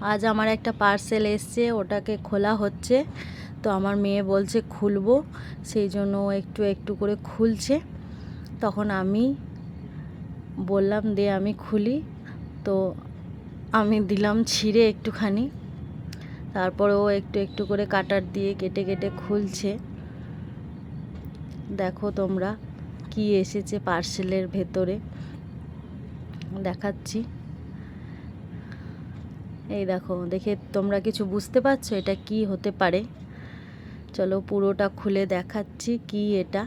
আজ আমার একটা পার্সেল এসছে, ওটাকে খোলা হচ্ছে। তো আমার মেয়ে বলছে খুলবো, সেই জন্য একটু একটু করে খুলছে। তখন আমি বললাম দে আমি খুলি। তো আমি দিলাম ছিঁড়ে একটুখানি, তারপরে ও একটু একটু করে কাটার দিয়ে কেটে কেটে খুলছে। দেখো তোমরা কি এসেছে পার্সেলের ভেতরে, দেখাচ্ছি। এই দেখো, দেখে তোমরা কিছু বুঝতে পারছো এটা কি হতে পারে? চলো পুরোটা খুলে দেখাচ্ছি কি এটা।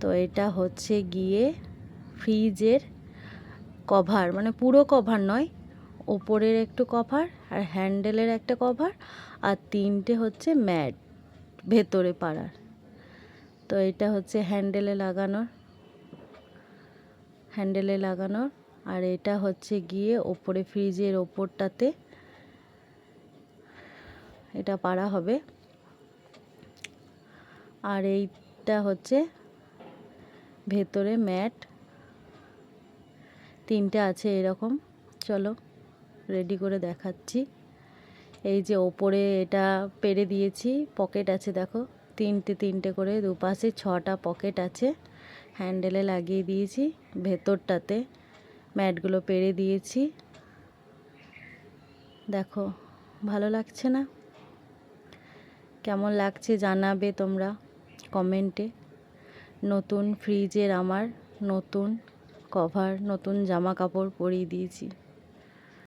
তো এটা হচ্ছে গিয়ে ফ্রিজের কভার, মানে পুরো কভার নয়, ওপরের একটু কভার আর হ্যান্ডেলের একটা কভার আর তিনটে হচ্ছে ম্যাট ভেতরে পাড়ার। তো এটা হচ্ছে হ্যান্ডেলে লাগানোর আর এটা হচ্ছে গিয়ে ওপরে ফ্রিজের ওপরটাতে এটা পাড়া হবে। আর এইটা হচ্ছে ভেতরে ম্যাট, তিনটে আছে এরকম। চলো রেডি করে দেখাচ্ছি। এই যে ওপরে এটা পেরে দিয়েছি, পকেট আছে দেখো, তিনটে তিনটে করে, দুপাশে 6টা পকেট আছে। হ্যান্ডেলে লাগিয়ে দিয়েছি, ভেতরটাতে ম্যাটগুলো পেরে দিয়েছি। দেখো ভালো লাগছে না? কেমন লাগছে জানাবে তোমরা কমেন্টে। নতুন ফ্রিজের আমার নতুন কভার, নতুন জামা কাপড় পরিয়ে দিয়েছি।